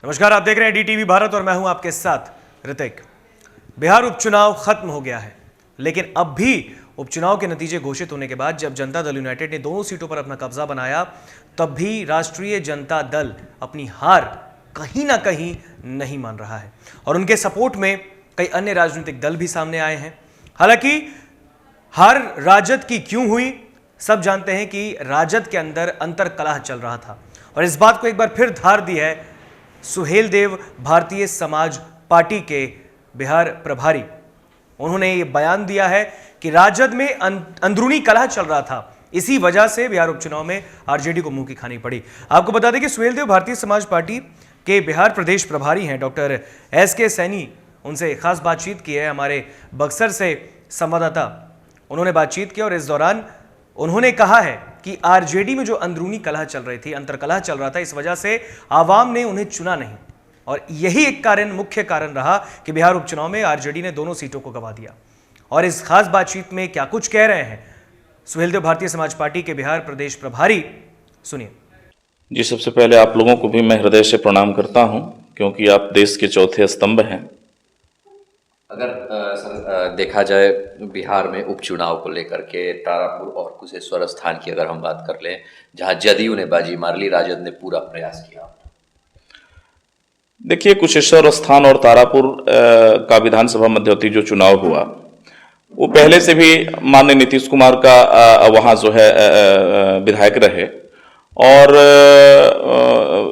नमस्कार, आप देख रहे हैं डीटीवी भारत और मैं हूं आपके साथ ऋतिक। बिहार उपचुनाव खत्म हो गया है, लेकिन अब भी उपचुनाव के नतीजे घोषित होने के बाद जब जनता दल यूनाइटेड ने दोनों सीटों पर अपना कब्जा बनाया, तब भी राष्ट्रीय जनता दल अपनी हार कहीं ना कहीं नहीं मान रहा है और उनके सपोर्ट में कई अन्य राजनीतिक दल भी सामने आए हैं। हालांकि हार राजद की क्यों हुई, सब जानते हैं कि राजद के अंदर अंतर्कलह चल रहा था और इस बात को एक बार फिर धार दी है सुहेल देव, भारतीय समाज पार्टी के बिहार प्रभारी। उन्होंने ये बयान दिया है कि राजद में अंदरूनी कलह चल रहा था, इसी वजह से बिहार उपचुनाव में आरजेडी को मुंह की खानी पड़ी। आपको बता दें कि सुहेल देव भारतीय समाज पार्टी के बिहार प्रदेश प्रभारी हैं। Doctor S K. सैनी उनसे खास बातचीत की है, हमारे बक्सर से संवाददाता उन्होंने बातचीत की और इस दौरान उन्होंने कहा है कि आरजेडी में जो अंदरूनी कलह चल रही थी, अंतर्कलह चल रहा था, इस वजह से आवाम ने उन्हें चुना नहीं और यही एक कारण, मुख्य कारण रहा कि बिहार उपचुनाव में आरजेडी ने दोनों सीटों को गंवा दिया। और इस खास बातचीत में क्या कुछ कह रहे हैं सुहेल देव, भारतीय समाज पार्टी के बिहार प्रदेश प्रभारी, सुनिए। जी, सबसे पहले आप लोगों को भी मैं हृदय से प्रणाम करता हूं, क्योंकि आप देश के चौथे स्तंभ हैं। अगर सर देखा जाए बिहार में उपचुनाव को लेकर के तारापुर और कुशेश्वर स्थान की अगर हम बात कर लें, जहां जदयू ने बाजी मार ली, राजद ने पूरा प्रयास किया। देखिए, कुशेश्वर स्थान और तारापुर का विधानसभा मध्यावधि जो चुनाव हुआ, वो पहले से भी माननीय नीतीश कुमार का वहां जो है विधायक रहे और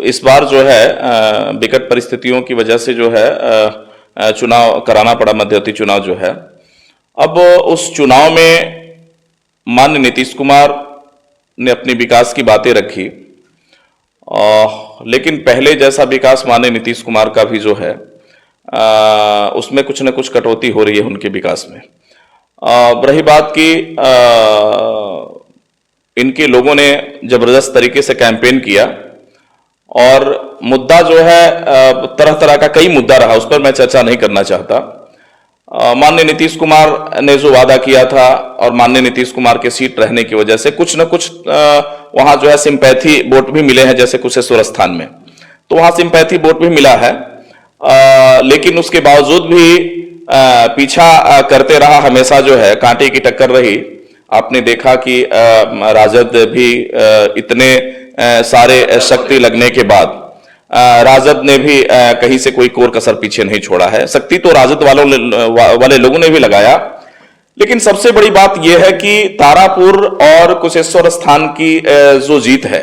इस बार जो है विकट परिस्थितियों की वजह से जो है चुनाव कराना पड़ा, मध्यावधि चुनाव जो है। अब उस चुनाव में माननीय नीतीश कुमार ने अपनी विकास की बातें रखी, लेकिन पहले जैसा विकास माननीय नीतीश कुमार का भी जो है उसमें कुछ न कुछ कटौती हो रही है उनके विकास में। रही बात की इनके लोगों ने जबरदस्त तरीके से कैंपेन किया और मुद्दा जो है तरह तरह का कई मुद्दा रहा, उस पर मैं चर्चा नहीं करना चाहता। माननीय नीतीश कुमार ने जो वादा किया था और माननीय नीतीश कुमार के सीट रहने की वजह से कुछ न कुछ वहां जो है सिंपैथी वोट भी मिले हैं, जैसे कुशेश्वर स्थान में तो वहां सिंपैथी वोट भी मिला है, लेकिन उसके बावजूद भी पीछा करते रहा, हमेशा जो है कांटे की टक्कर रही। आपने देखा कि राजद भी इतने सारे शक्ति लगने के बाद राजद ने भी कहीं से कोई कोर कसर पीछे नहीं छोड़ा है। शक्ति तो राजद वाले लोगों ने भी लगाया, लेकिन सबसे बड़ी बात यह है कि तारापुर और कुशेश्वर स्थान की जो जीत है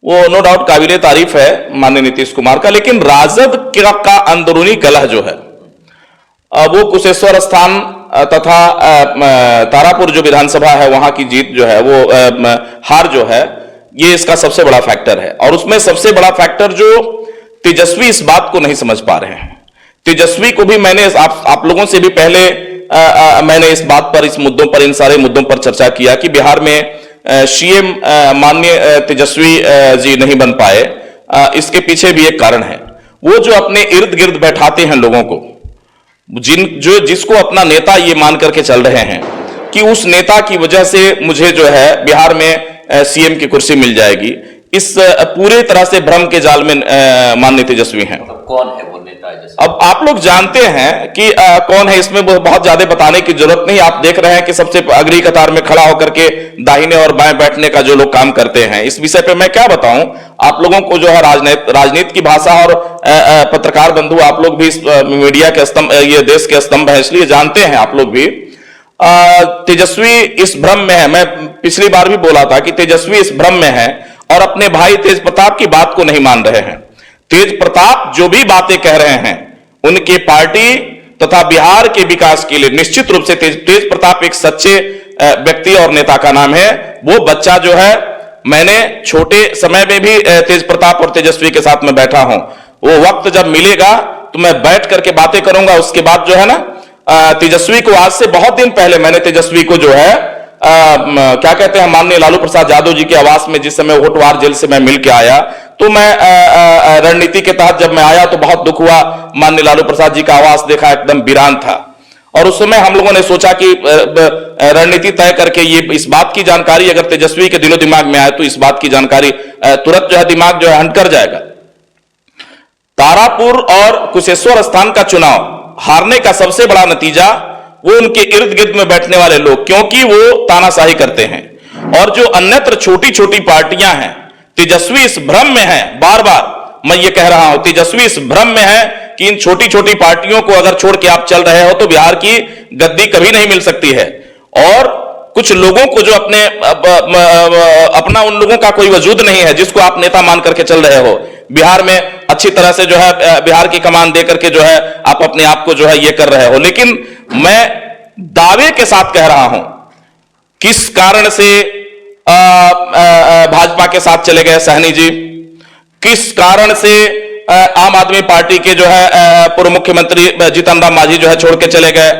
वो नो डाउट काबिले तारीफ है माननीय नीतीश कुमार का, लेकिन राजद का अंदरूनी कलह जो है वो कुशेश्वर स्थान तथा तारापुर जो विधानसभा है वहां की जीत जो है, वो हार जो है, ये इसका सबसे बड़ा फैक्टर है। और उसमें सबसे बड़ा फैक्टर जो तेजस्वी इस बात को नहीं समझ पा रहे हैं। तेजस्वी को भी मैंने आप लोगों से भी पहले मैंने इस बात पर, इस मुद्दों पर, इन सारे मुद्दों पर चर्चा किया कि बिहार में सीएम माननीय तेजस्वी जी नहीं बन पाए। इसके पीछे भी एक कारण है, वो जो अपने इर्द गिर्द बैठाते हैं लोगों को, जिसको अपना नेता ये मान करके चल रहे हैं कि उस नेता की वजह से मुझे जो है बिहार में सीएम की कुर्सी मिल जाएगी, इस पूरे तरह से भ्रम के जाल में माननीय तेजस्वी हैं। कौन है वो नेता? अब आप लोग जानते हैं कि कौन है, इसमें बहुत ज्यादा बताने की जरूरत नहीं। आप देख रहे हैं कि सबसे अग्रणी कतार में खड़ा होकर के दाहिने और बाएं बैठने का जो लोग काम करते हैं, इस विषय पे मैं क्या बताऊं आप लोगों को। जो है राजनीति की भाषा और पत्रकार बंधु आप लोग भी मीडिया के स्तंभ, ये देश के स्तंभ है, इसलिए जानते हैं आप लोग भी। तेजस्वी इस भ्रम में है, मैं पिछली बार भी बोला था कि तेजस्वी इस भ्रम में है और अपने भाई तेज प्रताप की बात को नहीं मान रहे हैं। तेज प्रताप जो भी बातें कह रहे हैं उनके पार्टी तथा बिहार के विकास के लिए निश्चित रूप से तेज प्रताप एक सच्चे व्यक्ति और नेता का नाम है। वो बच्चा जो है, मैंने छोटे समय में भी तेज प्रताप और तेजस्वी के साथ में बैठा हूं। वो वक्त जब मिलेगा तो मैं बैठ करके बातें करूंगा। उसके बाद जो है ना, तेजस्वी को आज से बहुत दिन पहले मैंने तेजस्वी को जो है क्या कहते हैं, माननीय लालू प्रसाद यादव जी के आवास में जिस समय होटवार जेल से मैं मिल के आया, तो मैं रणनीति के तहत जब मैं आया तो बहुत दुख हुआ। माननीय लालू प्रसाद जी का आवास देखा, एकदम वीरान था और उस समय हम लोगों ने सोचा कि रणनीति तय करके ये इस बात की जानकारी अगर तेजस्वी के दिलो दिमाग में आए तो इस बात की जानकारी तुरंत जो है दिमाग जो है हंट कर जाएगा। तारापुर और कुशेश्वर स्थान का चुनाव हारने का सबसे बड़ा नतीजा वो उनके इर्द गिर्द में बैठने वाले लोग, क्योंकि वो तानाशाही करते हैं। और जो अन्यत्र छोटी छोटी पार्टियां हैं, तेजस्वी इस भ्रम में है, बार बार मैं ये कह रहा हूं, तेजस्वी इस भ्रम में है कि इन छोटी छोटी पार्टियों को अगर छोड़ के आप चल रहे हो तो बिहार की गद्दी कभी नहीं मिल सकती है। और कुछ लोगों को जो अपना उन लोगों का कोई वजूद नहीं है जिसको आप नेता मान करके चल रहे हो, बिहार में अच्छी तरह से जो है बिहार की कमान दे करके जो है आप अपने आप को जो है ये कर रहे हो। लेकिन मैं दावे के साथ कह रहा हूं, किस कारण से भाजपा के साथ चले गए सहनी जी, किस कारण से आम आदमी पार्टी के जो है पूर्व मुख्यमंत्री जीतन राम मांझी जो है छोड़ के चले गए,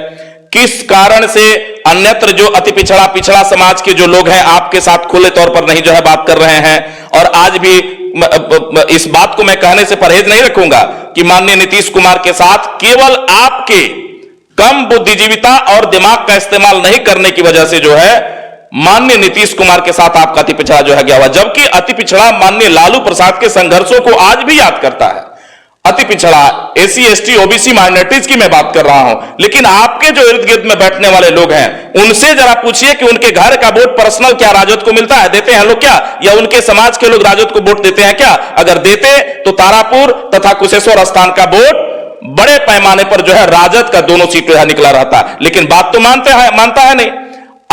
किस कारण से अन्यत्र जो अति पिछड़ा समाज के जो लोग हैं आपके साथ खुले तौर पर नहीं जो है बात कर रहे हैं। और आज भी इस बात को मैं कहने से परहेज नहीं रखूंगा कि माननीय नीतीश कुमार के साथ केवल आपके कम बुद्धिजीविता और दिमाग का इस्तेमाल नहीं करने की वजह से जो है माननीय नीतीश कुमार के साथ आपका अति पिछड़ा जो है गया हुआ, जबकि अति पिछड़ा माननीय लालू प्रसाद के संघर्षों को आज भी याद करता है। अति पिछड़ा एसी एसटी ओबीसी माइनॉरिटीज की मैं बात कर रहा हूं, लेकिन आपके जो इर्द गिर्द में बैठने वाले लोग हैं उनसे जरा पूछिए कि उनके घर का वोट पर्सनल क्या राजद को मिलता है, देते हैं लोग क्या, या उनके समाज के लोग राजद को वोट देते हैं क्या? अगर देते तो तारापुर तथा कुशेश्वर स्थान का वोट बड़े पैमाने पर जो है राजद का दोनों सीट निकला रहता है। लेकिन बात तो मानता है नहीं।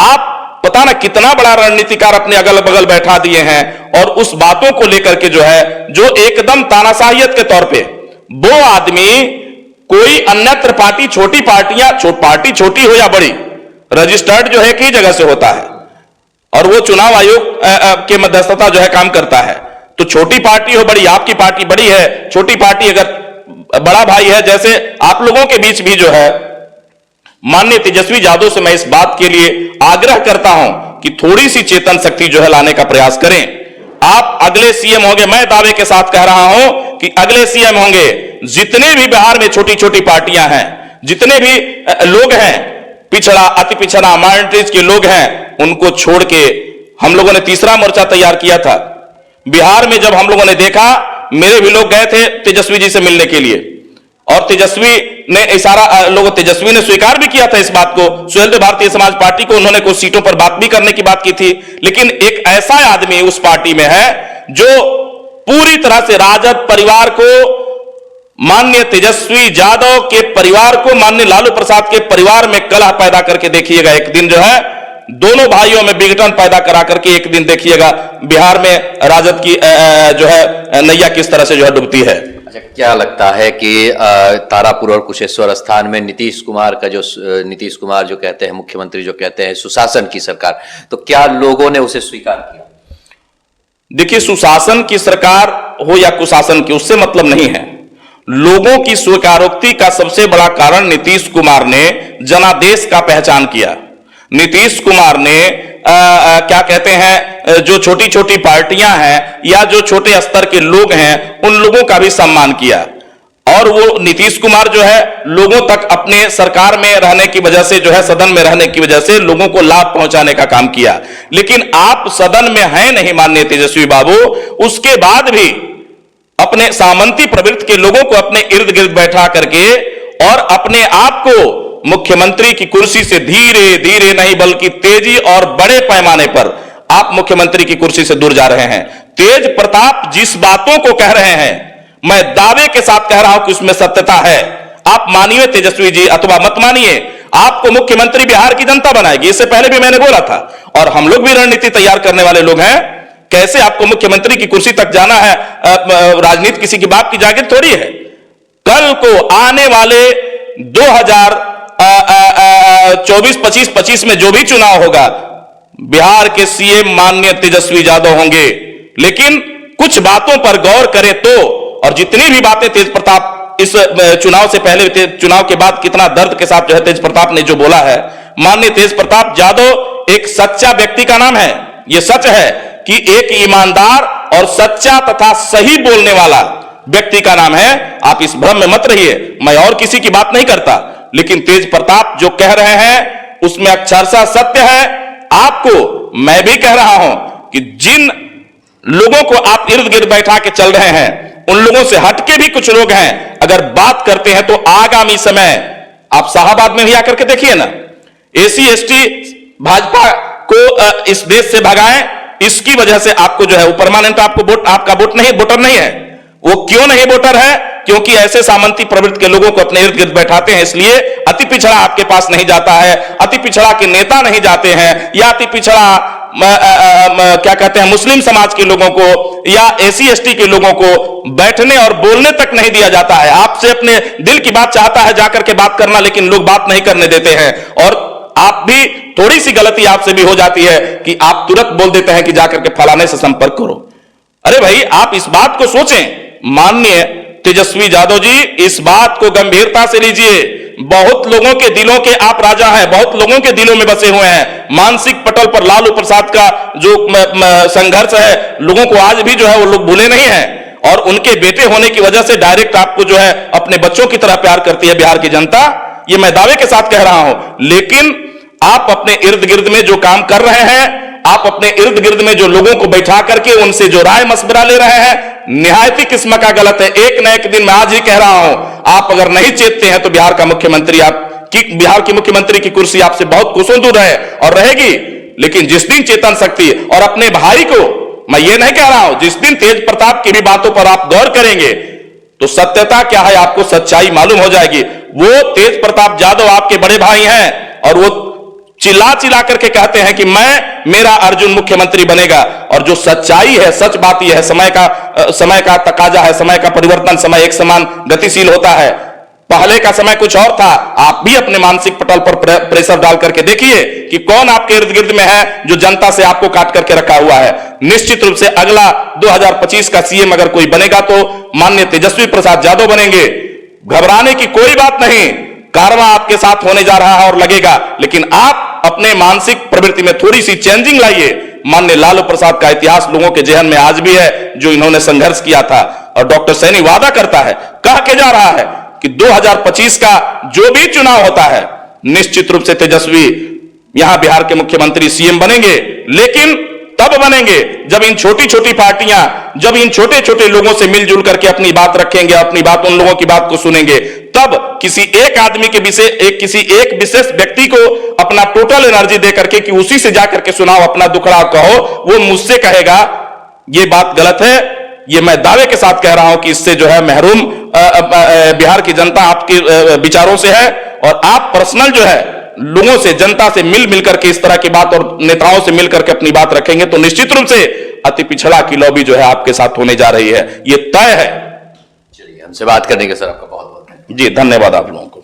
आप पता ना कितना बड़ा रणनीतिकार अपने अगल बगल बैठा दिए हैं और उस बातों को लेकर के जो है जो एकदम तानाशाहियत के तौर पे वो आदमी कोई अन्यत्र पार्टी छोटी पार्टियां पार्टी छोटी हो या बड़ी, रजिस्टर्ड जो है कई जगह से होता है और वो चुनाव आयोग के मध्यस्थता जो है काम करता है। तो छोटी पार्टी हो बड़ी, आपकी पार्टी बड़ी है, छोटी पार्टी अगर बड़ा भाई है, जैसे आप लोगों के बीच भी जो है माननीय तेजस्वी यादव से मैं इस बात के लिए आग्रह करता हूं कि थोड़ी सी चेतन शक्ति जो है लाने का प्रयास करें। आप अगले सीएम होंगे, मैं दावे के साथ कह रहा हूं कि अगले सीएम होंगे, जितने भी बिहार में छोटी छोटी पार्टियां हैं, जितने भी लोग हैं, पिछड़ा अति पिछड़ा माइनॉरिटीज के लोग हैं, उनको छोड़ के हम लोगों ने तीसरा मोर्चा तैयार किया था। बिहार में जब हम लोगों ने देखा, मेरे भी लोग गए थे तेजस्वी जी से मिलने के लिए और तेजस्वी ने स्वीकार भी किया था इस बात को, सुहेलदेव भारतीय समाज पार्टी को उन्होंने कुछ सीटों पर बात भी करने की बात की थी। लेकिन एक ऐसा आदमी उस पार्टी में है जो पूरी तरह से राजद परिवार को, माननीय तेजस्वी यादव के परिवार को, माननीय लालू प्रसाद के परिवार में कलह पैदा करके देखिएगा एक दिन जो है दोनों भाइयों में विघटन पैदा करा करके एक दिन देखिएगा बिहार में राजद की जो है नैया किस तरह से जो है डूबती है। अच्छा, क्या लगता है कि तारापुर और कुशेश्वर स्थान में नीतीश कुमार जो कहते हैं, मुख्यमंत्री जो कहते हैं सुशासन की सरकार, तो क्या लोगों ने उसे स्वीकार किया? देखिए, सुशासन की सरकार हो या कुशासन की, उससे मतलब नहीं है। लोगों की स्वीकारोक्ति का सबसे बड़ा कारण नीतीश कुमार ने जनादेश का पहचान किया। नीतीश कुमार ने क्या कहते हैं, जो छोटी छोटी पार्टियां हैं या जो छोटे स्तर के लोग हैं उन लोगों का भी सम्मान किया। और वो नीतीश कुमार जो है लोगों तक अपने सरकार में रहने की वजह से जो है, सदन में रहने की वजह से लोगों को लाभ पहुंचाने का काम किया। लेकिन आप सदन में हैं नहीं माननीय तेजस्वी बाबू, उसके बाद भी अपने सामंती प्रवृत्ति के लोगों को अपने इर्द गिर्द बैठा करके और अपने आप को मुख्यमंत्री की कुर्सी से धीरे धीरे नहीं बल्कि तेजी और बड़े पैमाने पर आप मुख्यमंत्री की कुर्सी से दूर जा रहे हैं। तेज प्रताप जिस बातों को कह रहे हैं, मैं दावे के साथ कह रहा हूं कि उसमें सत्यता है। आप मानिए तेजस्वी जी अथवा मत मानिए, आपको मुख्यमंत्री बिहार की जनता बनाएगी। इससे पहले भी मैंने बोला था और हम लोग भी रणनीति तैयार करने वाले लोग हैं। कैसे आपको मुख्यमंत्री की कुर्सी तक जाना है, राजनीति किसी की बाप की जागीर थोड़ी है। कल को आने वाले 2024-25 में जो भी चुनाव होगा, बिहार के सीएम माननीय तेजस्वी यादव होंगे। लेकिन कुछ बातों पर गौर करें तो, और जितनी भी बातें तेज प्रताप इस चुनाव से पहले, चुनाव के बाद कितना दर्द के साथ जो है तेज प्रताप ने जो बोला है, माननीय तेज प्रताप यादव एक सच्चा व्यक्ति का नाम है। यह सच है कि एक ईमानदार और सच्चा तथा सही बोलने वाला व्यक्ति का नाम है। आप इस भ्रम में मत रहिए, मैं और किसी की बात नहीं करता, लेकिन तेज प्रताप जो कह रहे हैं उसमें अक्षरशः सत्य है। आपको मैं भी कह रहा हूं कि जिन लोगों को आप इर्द गिर्द बैठा के चल रहे हैं, उन लोगों से हटके भी कुछ लोग हैं, अगर बात करते हैं तो आगामी समय आप शाहाबाद में भी आकर के देखिए ना, एसी एसटी भाजपा को इस देश से भगाएं, इसकी वजह से आपको जो है वो परमानेंट आपको वोट, आपका वोट नहीं, वोटर नहीं है। वो क्यों नहीं वोटर है? क्योंकि ऐसे सामंती प्रवृत्ति के लोगों को अपने इर्द गिर्द बैठाते हैं, इसलिए अति पिछड़ा आपके पास नहीं जाता है, अति पिछड़ा के नेता नहीं जाते हैं, या अति पिछड़ा क्या कहते हैं मुस्लिम समाज के लोगों को या एसी एसटी के लोगों को बैठने और बोलने तक नहीं दिया जाता है। आपसे अपने दिल की बात चाहता है जाकर के बात करना, लेकिन लोग बात नहीं करने देते हैं। और आप भी थोड़ी सी गलती आपसे भी हो जाती है कि आप तुरंत बोल देते हैं कि जाकर के फलाने से संपर्क करो। अरे भाई, आप इस बात को सोचें। माननीय तेजस्वी यादव जी, इस बात को गंभीरता से लीजिए। बहुत लोगों के दिलों के आप राजा हैं, बहुत लोगों के दिलों में बसे हुए हैं। मानसिक पटल पर लालू प्रसाद का जो संघर्ष है, लोगों को आज भी जो है वो लोग भूले नहीं हैं, और उनके बेटे होने की वजह से डायरेक्ट आपको जो है अपने बच्चों की तरह प्यार करती है बिहार की जनता। ये मैं दावे के साथ कह रहा हूं। लेकिन आप अपने इर्द गिर्द में जो काम कर रहे हैं, आप अपने इर्द गिर्द में जो लोगों को बैठा करके उनसे जो राय मशवरा ले रहे हैं, निहायती किस्म का गलत है। एक न एक दिन मैं आज ही कह रहा हूं, आप अगर नहीं चेतते हैं तो बिहार का मुख्यमंत्री, बिहार की मुख्यमंत्री की कुर्सी आपसे बहुत कोसों दूर है और रहेगी। लेकिन जिस दिन चेतन शक्ति और अपने भाई को, मैं ये नहीं कह रहा हूं, जिस दिन तेज प्रताप की भी बातों पर आप गौर करेंगे तो सत्यता क्या है आपको सच्चाई मालूम हो जाएगी। वो तेज प्रताप यादव आपके बड़े भाई हैं और वो चिल्ला चिल्ला करके कहते हैं कि मेरा अर्जुन मुख्यमंत्री बनेगा, और जो सच्चाई है, सच बात यह है, समय का तकाजा है, समय का परिवर्तन, समय एक समान गतिशील होता है। पहले का समय कुछ और था। आप भी अपने मानसिक पटल पर प्रेशर डाल करके देखिए कि कौन आपके इर्द गिर्द में है जो जनता से आपको काट करके रखा हुआ है। निश्चित रूप से अगला 2025 का सीएम अगर कोई बनेगा तो माननीय तेजस्वी प्रसाद यादव बनेंगे। घबराने की कोई बात नहीं, कारवां आपके साथ होने जा रहा है और लगेगा। लेकिन आप अपने मानसिक प्रवृत्ति में थोड़ी सी चेंजिंग लाइए। माननीय लालू प्रसाद का इतिहास लोगों के जहन में आज भी है, जो इन्होंने संघर्ष किया था। और डॉक्टर सैनी वादा करता है, कह के जा रहा है कि 2025 का जो भी चुनाव होता है, निश्चित रूप से तेजस्वी यहां बिहार के मुख्यमंत्री सीएम बनेंगे। लेकिन तब बनेंगे जब इन छोटी छोटी पार्टियां, जब इन छोटे छोटे लोगों से मिलजुल करके अपनी बात रखेंगे, अपनी बात, उन लोगों की बात को सुनेंगे। तब किसी एक आदमी के किसी एक विशेष व्यक्ति को अपना टोटल एनर्जी दे करके कि उसी से जाकर के सुनाओ, अपना दुखड़ा कहो, वो मुझसे कहेगा ये बात गलत है। ये मैं दावे के साथ कह रहा हूं कि इससे जो है महरूम बिहार की जनता आपके विचारों से है। और आप पर्सनल जो है लोगों से, जनता से मिल करके इस तरह की बात और नेताओं से मिल करके अपनी बात रखेंगे तो निश्चित रूप से अति पिछड़ा की लॉबी जो है आपके साथ होने जा रही है, ये तय है। चलिए, हमसे बात करने के सर आपका बहुत बहुत जी धन्यवाद आप लोगों को।